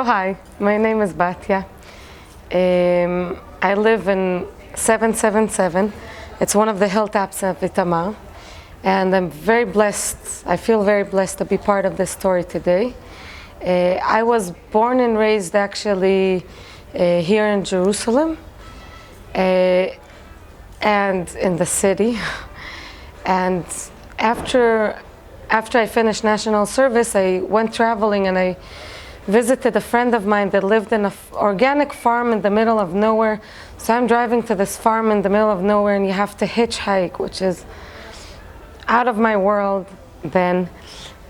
So hi, my name is Batya. I live in 777. It's one of the hilltops of Itamar. And I'm very blessed, I feel very blessed to be part of this story today. I was born and raised actually here in Jerusalem and in the city. And after I finished national service, I went traveling and I visited a friend of mine that lived in an organic farm in the middle of nowhere. So I'm driving to this farm in the middle of nowhere and you have to hitchhike, which is out of my world then.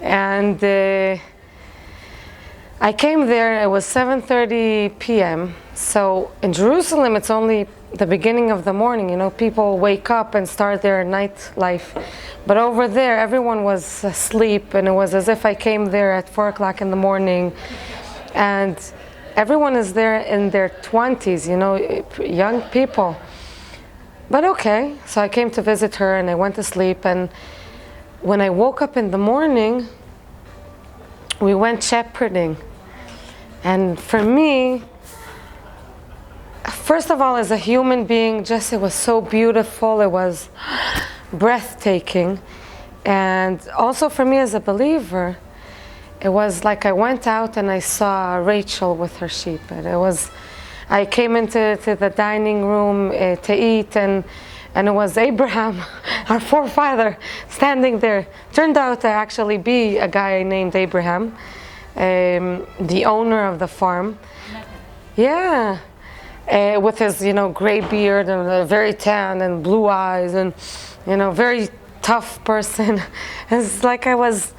And I came there, it was 7:30 p.m. So in Jerusalem, it's only the beginning of the morning, you know, people wake up and start their nightlife. But over there, everyone was asleep, and it was as if I came there at 4 o'clock in the morning. And everyone is there in their 20s, you know, young people. But okay, so I came to visit her and I went to sleep. And when I woke up in the morning, we went shepherding. And for me, first of all, as a human being, just it was so beautiful, it was breathtaking. And also for me as a believer, it was like I went out and I saw Rachel with her sheep. And it was, I came into the dining room to eat, and it was Abraham, our forefather, standing there. Turned out to actually be a guy named Abraham, the owner of the farm. Yeah. With his, you know, gray beard and very tan and blue eyes and, you know, very tough person. It's like I was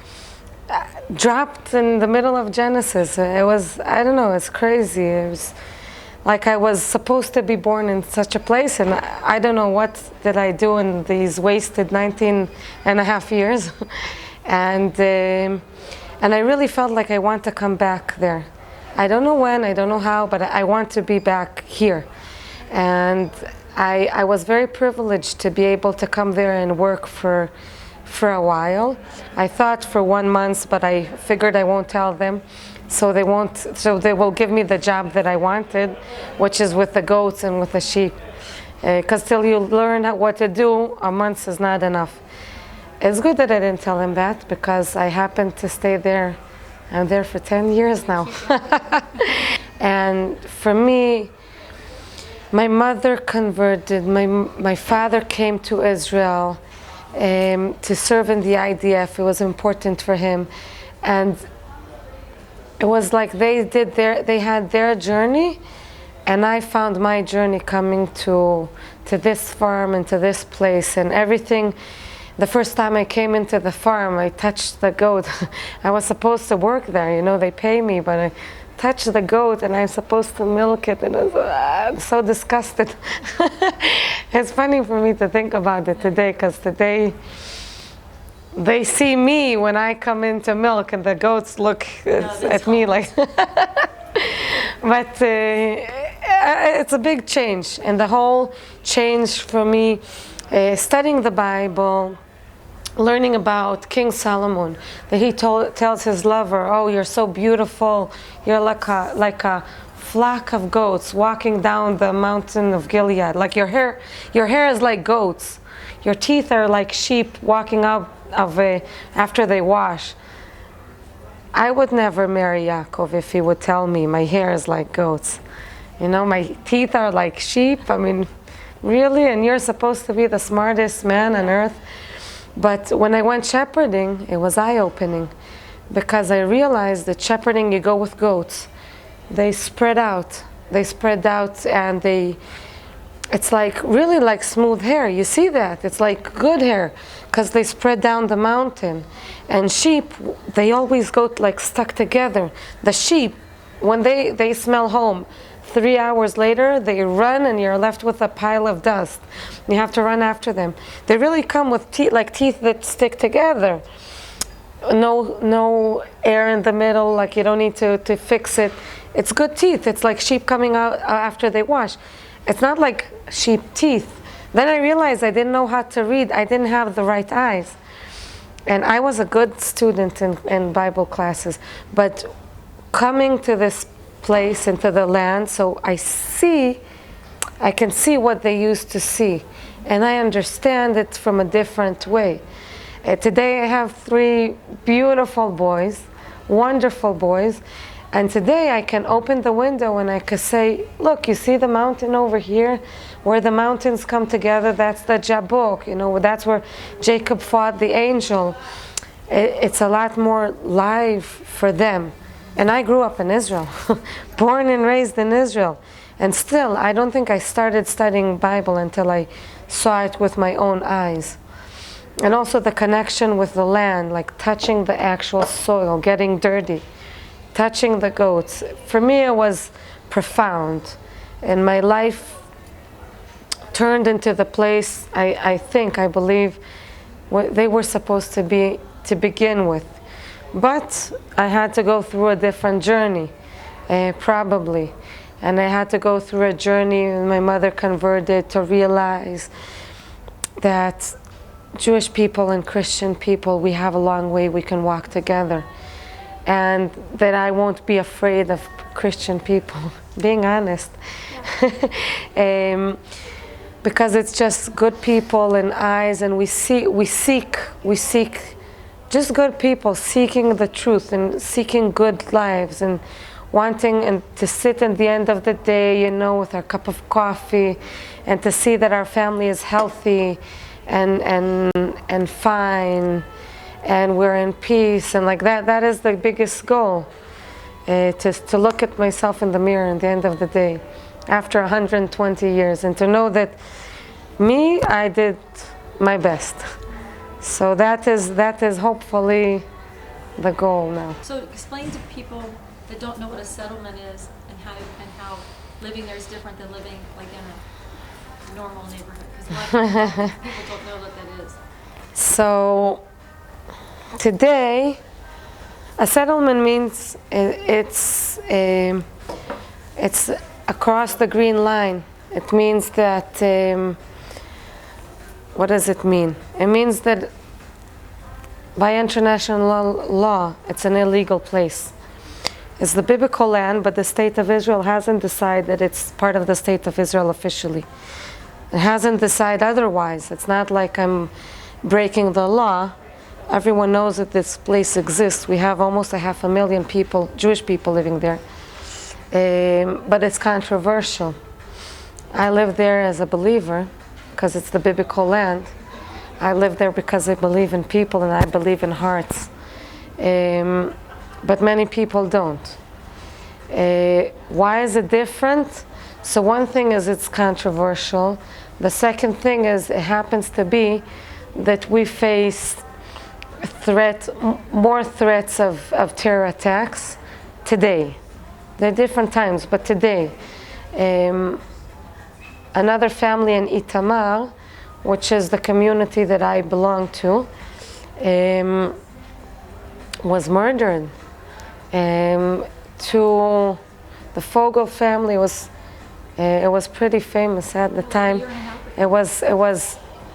dropped in the middle of Genesis. It was, I don't know, it's crazy. It was like I was supposed to be born in such a place, and I don't know what did I do in these wasted 19 and a half years. And I really felt like I want to come back there. I don't know when, I don't know how, but I want to be back here. And I was very privileged to be able to come there and work for a while. I thought for 1 month, but I figured I won't tell them. So they will give me the job that I wanted, which is with the goats and with the sheep. Because till you learn what to do, a month is not enough. It's good that I didn't tell him that, because I happened to stay there. I'm there for 10 years now. And for me, my mother converted, my father came to Israel to serve in the IDF. It was important for him. And it was like they had their journey, and I found my journey coming to this farm and to this place and everything. The first time I came into the farm, I touched the goat. I was supposed to work there, you know, they pay me, but I touched the goat and I'm supposed to milk it, and I'm so disgusted. It's funny for me to think about it today, because today they see me when I come in to milk, and the goats look at me like... But it's a big change, and the whole change for me, studying the Bible, learning about King Solomon, that he tells his lover, "Oh, you're so beautiful. You're like a flock of goats walking down the mountain of Gilead. Like your hair is like goats. Your teeth are like sheep walking out of after they wash." I would never marry Yaakov if he would tell me my hair is like goats. You know, my teeth are like sheep. I mean, really? And you're supposed to be the smartest man on earth? But when I went shepherding, it was eye-opening, because I realized that shepherding, you go with goats. They spread out. And it's like really like smooth hair. You see that? It's like good hair, because they spread down the mountain. And sheep, they always go like stuck together. The sheep, when they smell home, 3 hours later, they run and you're left with a pile of dust. You have to run after them. They really come with teeth that stick together. No air in the middle, like you don't need to fix it. It's good teeth. It's like sheep coming out after they wash. It's not like sheep teeth. Then I realized I didn't know how to read. I didn't have the right eyes. And I was a good student in Bible classes. But coming to this place, into the land. So I can see what they used to see, and I understand it from a different way. Today I have 3 beautiful boys, wonderful boys, and today I can open the window and I can say, look, you see the mountain over here? Where the mountains come together, that's the Jabok, that's where Jacob fought the angel. It's a lot more live for them. And I grew up in Israel, born and raised in Israel. And still, I don't think I started studying Bible until I saw it with my own eyes. And also the connection with the land, like touching the actual soil, getting dirty, touching the goats. For me, it was profound. And my life turned into the place I believe what they were supposed to be to begin with. But I had to go through a different journey, probably. And I had to go through a journey when my mother converted to realize that Jewish people and Christian people, we have a long way we can walk together. And that I won't be afraid of Christian people, being honest. Because it's just good people and eyes, and we seek just good people seeking the truth and seeking good lives and wanting and to sit at the end of the day, with our cup of coffee, and to see that our family is healthy and fine, and we're in peace, and like that. That is the biggest goal. To look at myself in the mirror at the end of the day, after 120 years, and to know that I did my best. So that is hopefully the goal now. So explain to people that don't know what a settlement is and how living there is different than living like in a normal neighborhood, because a lot of people don't know what that is. So today, a settlement means it's across the green line. It means that, what does it mean? It means that by international law, it's an illegal place. It's the biblical land, but the state of Israel hasn't decided that it's part of the state of Israel officially. It hasn't decided otherwise. It's not like I'm breaking the law. Everyone knows that this place exists. We have almost 500,000 people, Jewish people living there. But it's controversial. I live there as a believer because it's the biblical land. I live there because I believe in people and I believe in hearts. But many people don't. Why is it different? So one thing is it's controversial. The second thing is it happens to be that we face more threats of terror attacks today. There are different times, but today. Another family in Itamar, which is the community that I belong to, was murdered. To the Fogel family it was pretty famous at the time. It was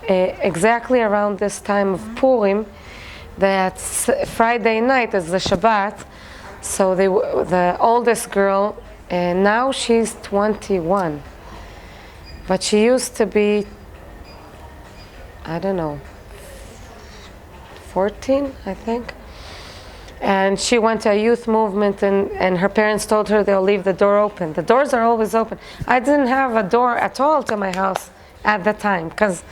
exactly around this time of Purim. That Friday night is the Shabbat. So the oldest girl, now she's 21. But she used to be, 14, I think. And she went to a youth movement, and her parents told her they'll leave the door open. The doors are always open. I didn't have a door at all to my house at the time, because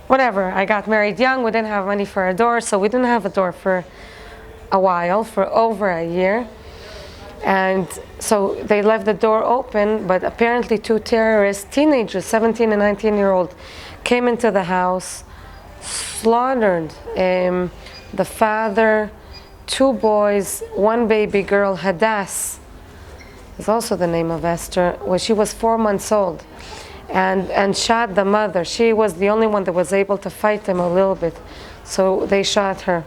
whatever, I got married young, we didn't have money for a door, so we didn't have a door for a while, for over a year. And so they left the door open, but apparently 2 terrorists, teenagers, 17 and 19-year-old, came into the house, slaughtered the father, 2 boys, 1 baby girl, Hadass, is also the name of Esther, when she was 4 months old, and shot the mother. She was the only one that was able to fight them a little bit, so they shot her.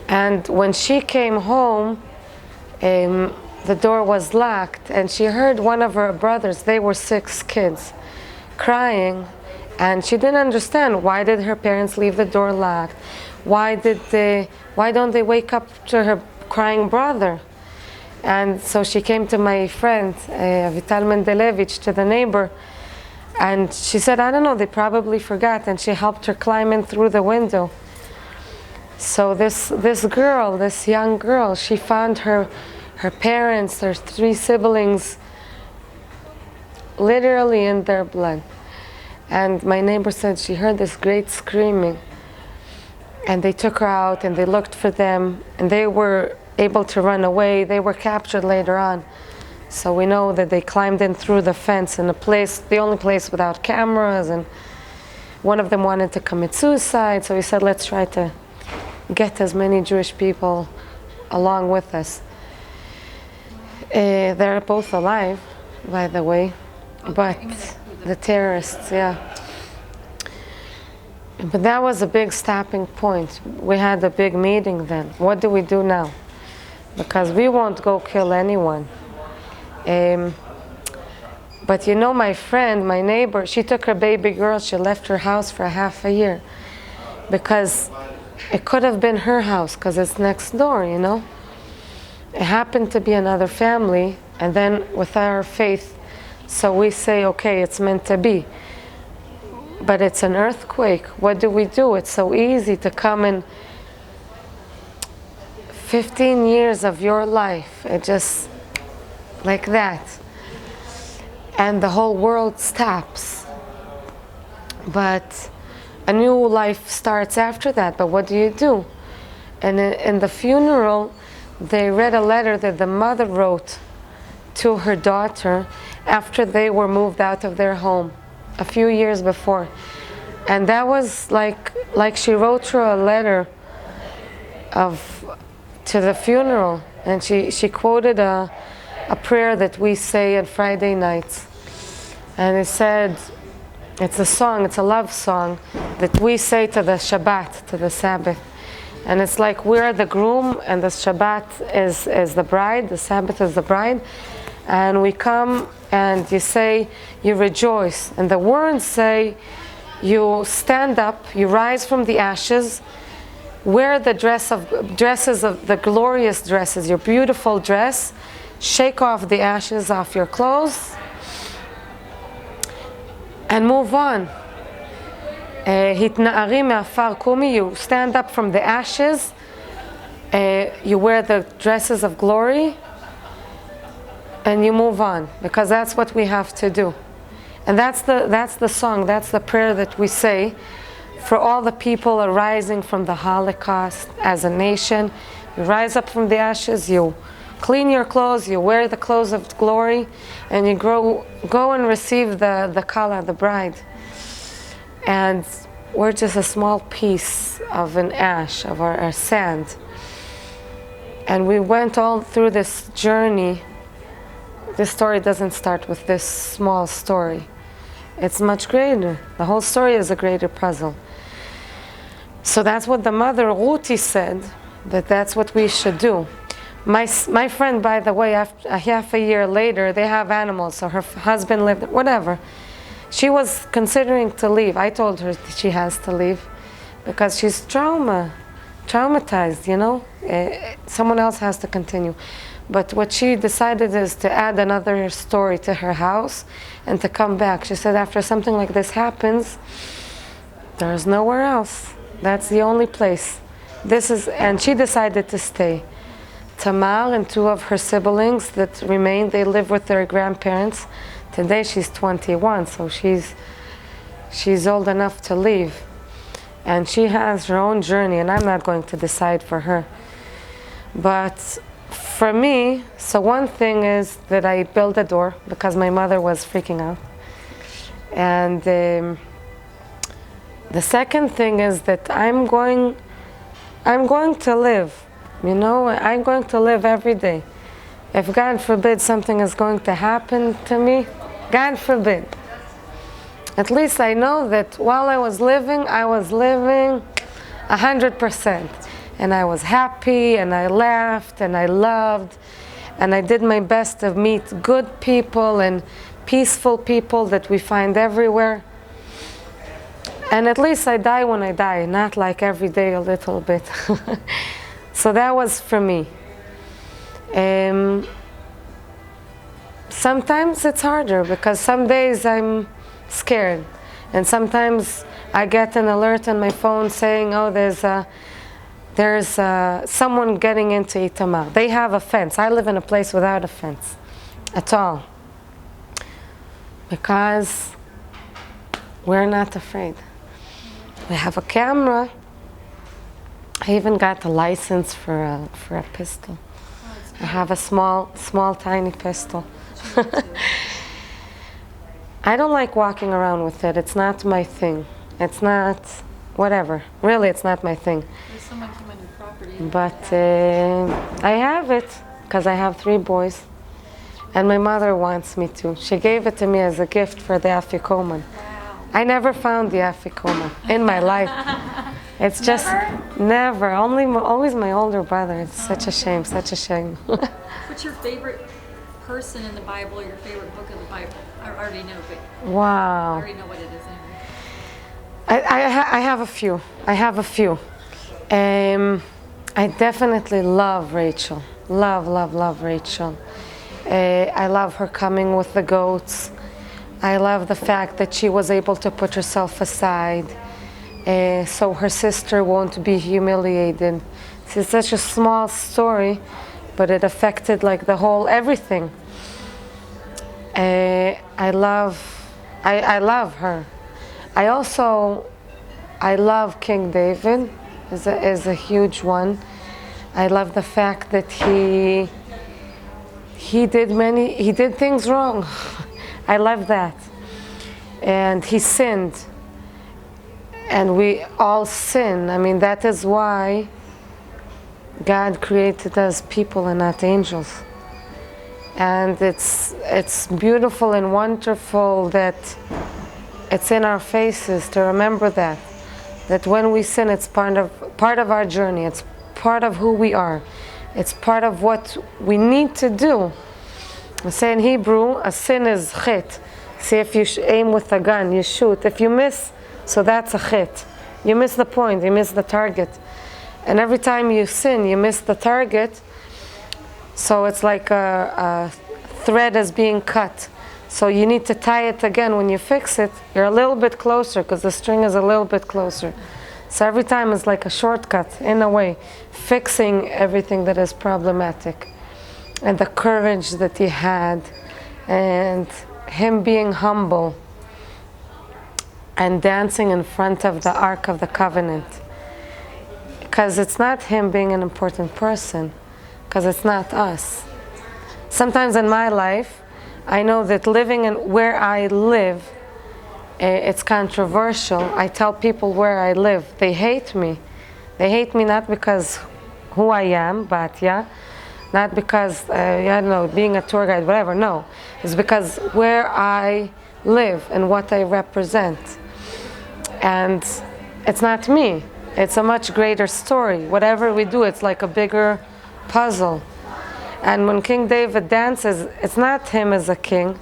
And when she came home, the door was locked, and she heard one of her brothers, they were 6 kids, crying, and she didn't understand why did her parents leave the door locked. Why don't they wake up to crying brother. And so she came to my friend, Vital Mendelevich, to the neighbor, and she said, I don't know, they probably forgot, and she helped her climb in through the window. So this girl, this young girl, she found her parents, her 3 siblings, literally in their blood. And my neighbor said she heard this great screaming. And they took her out and they looked for them, and they were able to run away. They were captured later on. So we know that they climbed in through the fence in a place, the only place without cameras, and one of them wanted to commit suicide, so he said, let's try to get as many Jewish people along with us. They're both alive, by the way, but the terrorists, yeah. But that was a big stopping point. We had a big meeting then. What do we do now? Because we won't go kill anyone. But you know, my friend, my neighbor, she took her baby girl, she left her house for half a year. Because it could have been her house, because it's next door, you know? It happened to be another family, and then with our faith, so we say, okay, it's meant to be. But it's an earthquake. What do we do? It's so easy to come in 15 years of your life, it just like that, and the whole world stops. But a new life starts after that. But what do you do? And in the funeral, they read a letter that the mother wrote to her daughter after they were moved out of their home a few years before. And that was like she wrote her a letter to the funeral, and she quoted a prayer that we say on Friday nights. And it said, it's a song, it's a love song that we say to the Shabbat, to the Sabbath. And it's like we're the groom and the Shabbat is the bride, the Sabbath is the bride. And we come and you say, you rejoice. And the words say, you stand up, you rise from the ashes, wear the dresses of the glorious dresses, your beautiful dress, shake off the ashes off your clothes, and move on. Hitna'ari me'afar kumi, you stand up from the ashes, you wear the dresses of glory, and you move on, because that's what we have to do. And that's the song, that's the prayer that we say for all the people arising from the Holocaust as a nation. You rise up from the ashes, you clean your clothes, you wear the clothes of glory, and you go and receive the kala, the bride. And we're just a small piece of an ash, of our sand. And we went all through this journey. This story doesn't start with this small story. It's much greater. The whole story is a greater puzzle. So that's what the mother, Ruti, said, that's what we should do. My friend, by the way, after half a year later, they have animals, so her husband lived, whatever. She was considering to leave. I told her that she has to leave because she's traumatized, you know? Someone else has to continue. But what she decided is to add another story to her house and to come back. She said after something like this happens, there's nowhere else. That's the only place. And she decided to stay. Tamar and 2 of her siblings that remained, they live with their grandparents. Today she's 21, so she's old enough to leave. And she has her own journey, and I'm not going to decide for her. But for me, so one thing is that I built a door because my mother was freaking out. And the second thing is that I'm going to live, you know, I'm going to live every day. If God forbid something is going to happen to me, God forbid. At least I know that while I was living 100%. And I was happy, and I laughed, and I loved, and I did my best to meet good people and peaceful people that we find everywhere. And at least I die when I die, not like every day a little bit. So that was for me. Um, Sometimes it's harder because some days I'm scared, and sometimes I get an alert on my phone saying, "Oh, there's someone getting into Itamar. They have a fence. I live in a place without a fence at all because we're not afraid. We have a camera. I even got a license for a pistol. I have a small, tiny pistol." I don't like walking around with it. It's not my thing. It's not, whatever. Really, it's not my thing. If someone came on your property. But I have it because I have 3 boys. And my mother wants me to. She gave it to me as a gift for the Afikoman. Wow. I never found the Afikoman in my life. It's just never. Always my older brother. It's such a shame, such a shame. What's your favorite person in the Bible, or your favorite book of the Bible? I already know, but I Wow. already know what it is anyway. I have a few. I have a few. I definitely love Rachel. Love Rachel. I love her coming with the goats. I love the fact that she was able to put herself aside so her sister won't be humiliated. It's such a small story, but it affected like the whole everything. I love her. I love King David is a huge one. I love the fact that he did things wrong. I love that. And he sinned. And we all sin. I mean, that is why God created us people and not angels. And it's beautiful and wonderful that it's in our faces to remember that when we sin, it's part of our journey. It's part of who we are. It's part of what we need to do. I say in Hebrew, a sin is chit. See, if you aim with a gun, you shoot. If you miss, so that's a chit. You miss the point, you miss the target. And every time you sin, you miss the target. So it's like a thread is being cut. So you need to tie it again. When you fix it, you're a little bit closer because the string is a little bit closer. So every time is like a shortcut, in a way, fixing everything that is problematic. And the courage that he had, and him being humble, and dancing in front of the Ark of the Covenant. Because it's not him being an important person, because it's not us. Sometimes in my life, I know that living in where I live, it's controversial. I tell people where I live, they hate me. They hate me not because who I am, Batya, not because, I don't know, being a tour guide, whatever, no. It's because where I live and what I represent. And it's not me. It's a much greater story. Whatever we do, it's like a bigger puzzle. And when King David dances, it's not him as a king.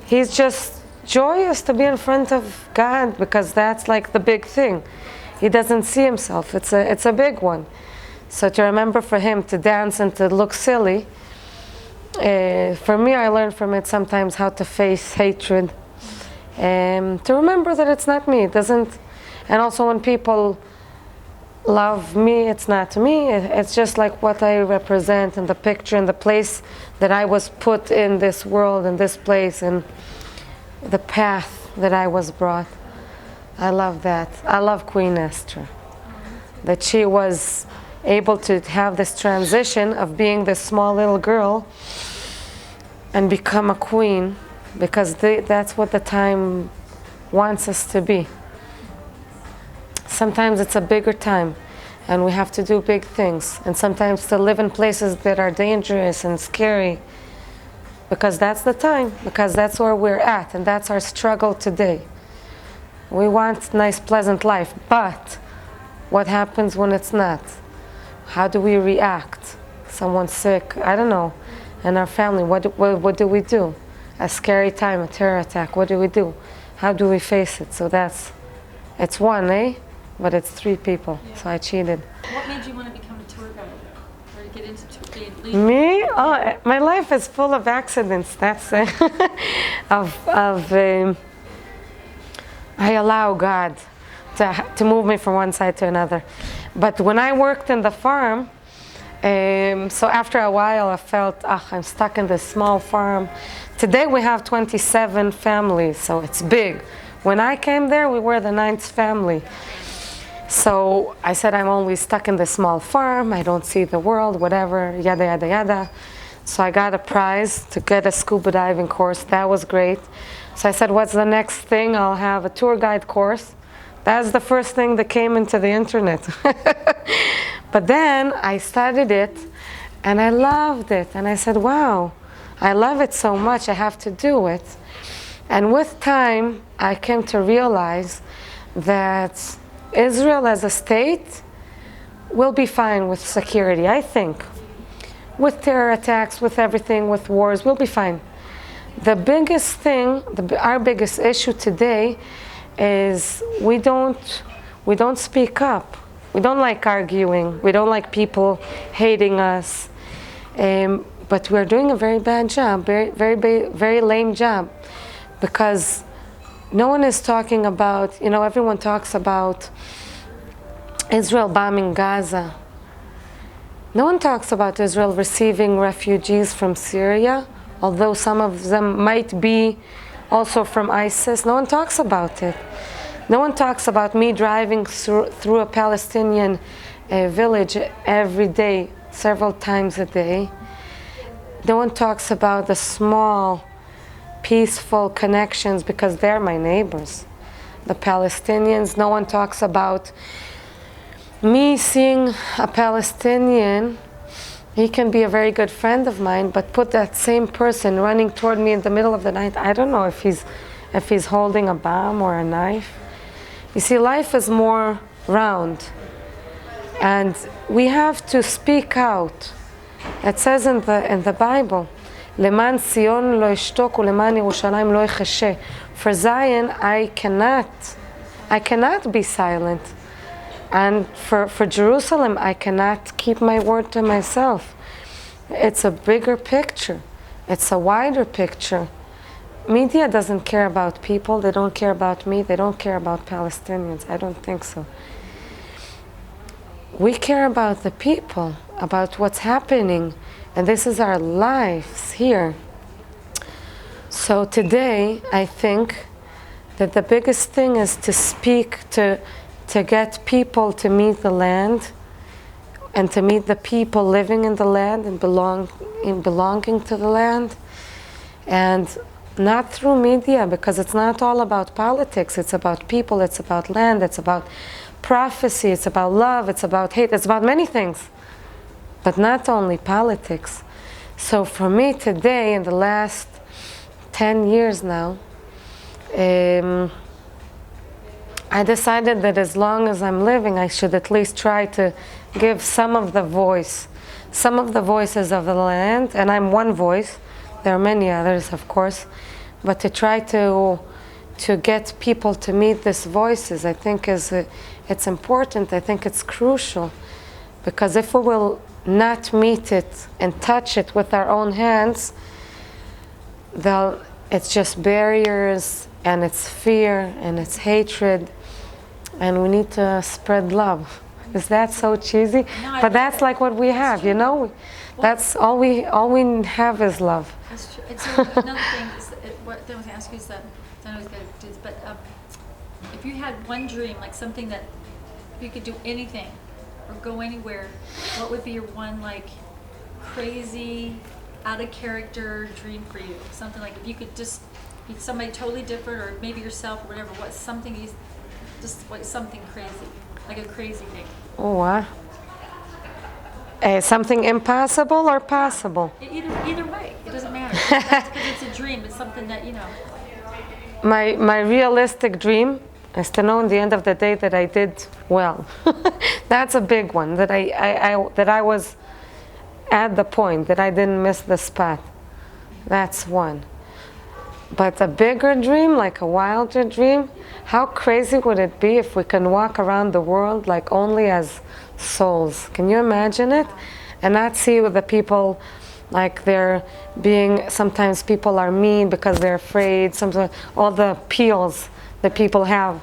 He's just joyous to be in front of God because that's like the big thing. He doesn't see himself. It's a big one. So to remember for him to dance and to look silly, for me, I learned from it sometimes how to face hatred. To remember that it's not me. It doesn't. And also when people love me, it's not me. It's just like what I represent in the picture and the place that I was put in this world, in this place, and the path that I was brought. I love that. I love Queen Esther. That she was able to have this transition of being this small little girl and become a queen, because that's what the time wants us to be. Sometimes it's a bigger time and we have to do big things, and sometimes to live in places that are dangerous and scary, because that's the time, because that's where we're at, and that's our struggle today. We want nice, pleasant life, but what happens when it's not? How do we react? Someone's sick, I don't know, in our family, what do we do? A scary time, a terror attack, what do we do? How do we face it? So it's one, But it's 3 people, Yeah. so I cheated. What made you want to become a tour guide, or to get into leading? Me? Oh, my life is full of accidents. That's I allow God to move me from one side to another. But when I worked in the farm, so after a while I felt, I'm stuck in this small farm. Today we have 27 families, so it's big. When I came there, we were the 9th family. So I said, I'm only stuck in this small farm, I don't see the world, whatever, yada, yada, yada. So I got a prize to get a scuba diving course. That was great. So I said, what's the next thing? I'll have a tour guide course. That's the first thing that came into the internet. But then I studied it and I loved it. And I said, wow, I love it so much, I have to do it. And with time, I came to realize that Israel as a state will be fine with security, I think. With terror attacks, with everything, with wars, we'll be fine. The biggest thing, our biggest issue today is we don't speak up. We don't like arguing. We don't like people hating us. But we're doing a very bad job, very lame job, because no one is talking about, everyone talks about Israel bombing Gaza. No one talks about Israel receiving refugees from Syria, although some of them might be also from ISIS. No one talks about it. No one talks about me driving through a Palestinian village every day, several times a day. No one talks about the small, peaceful connections because they're my neighbors. The Palestinians, no one talks about me seeing a Palestinian. He can be a very good friend of mine, but put that same person running toward me in the middle of the night. I don't know if he's holding a bomb or a knife. You see, life is more round, and we have to speak out. It says in the Bible, "Leman Sion lo ishtok uleman Yerushalayim lo yechashe." For Zion, I cannot be silent. And for Jerusalem, I cannot keep my word to myself. It's a bigger picture. It's a wider picture. Media doesn't care about people. They don't care about me. They don't care about Palestinians. I don't think so. We care about the people, about what's happening. And this is our lives here. So today, I think that the biggest thing is to speak, to get people to meet the land and to meet the people living in the land and belonging to the land, and not through media, because it's not all about politics. It's about people, it's about land, it's about prophecy, it's about love, it's about hate, it's about many things, but not only politics. So for me today, in the last 10 years now, I decided that as long as I'm living, I should at least try to give some of the voices of the land, and I'm one voice. There are many others, of course, but to try to get people to meet these voices, I think it's important. I think it's crucial, because if we will not meet it and touch it with our own hands, it's just barriers, and it's fear, and it's hatred, and we need to spread love. Is that so cheesy? No, but that's like what we have, That's all we have is love. That's true. And so another thing is, what I was going to ask you is that, I know I was going to do this, but if you had one dream, like something that if you could do anything or go anywhere, what would be your one crazy, out of character dream for you? Something like if you could just be somebody totally different, or maybe yourself, or whatever. What's something something crazy, like a crazy thing? Oh, wow. Something impossible or possible? Either way, it doesn't matter. Because it's a dream. It's something that My realistic dream is to know in the end of the day that I did well. That's a big one. That I was at the point, that I didn't miss the spot. That's one. But a bigger dream, like a wilder dream, how crazy would it be if we can walk around the world like only as souls? Can you imagine it? and not see with the people like they're being, sometimes people are mean because they're afraid, sometimes all the peels that people have.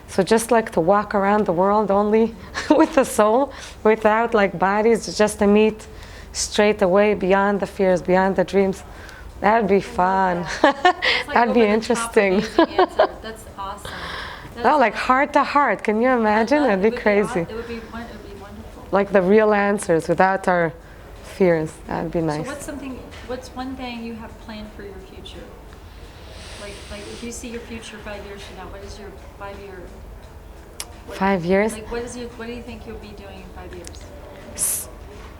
So just like to walk around the world only with the soul, without like bodies, just to meet straight away beyond the fears, beyond the dreams. That'd be fun. That'd be interesting. That's awesome. No, like heart to heart. Can you imagine? That'd be crazy. It would be wonderful. Like the real answers without our fears. That'd be nice. So what's one thing you have planned for your future? Like if you see your future 5 years from now, what is your 5-year? 5 years? Like what do you think you'll be doing in 5 years?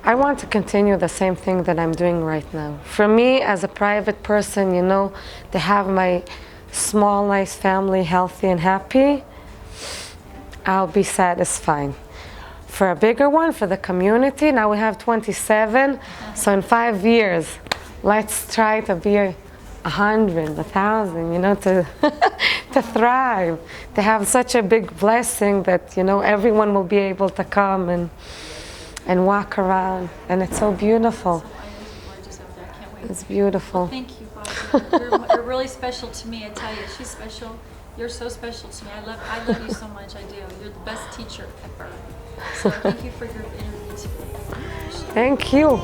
I want to continue the same thing that I'm doing right now. For me, as a private person, you know, to have my small, nice family healthy and happy, I'll be satisfied. For a bigger one, for the community, now we have 27, so in 5 years, let's try to be 100, 1,000, you know, to to thrive, to have such a big blessing that, you know, everyone will be able to come and walk around, and it's so beautiful. It's beautiful. Well, thank you, Batya. You're really special to me. I tell you, she's special. You're so special to me. I love you so much. I do. You're the best teacher ever. So thank you for your interview today. Thank you.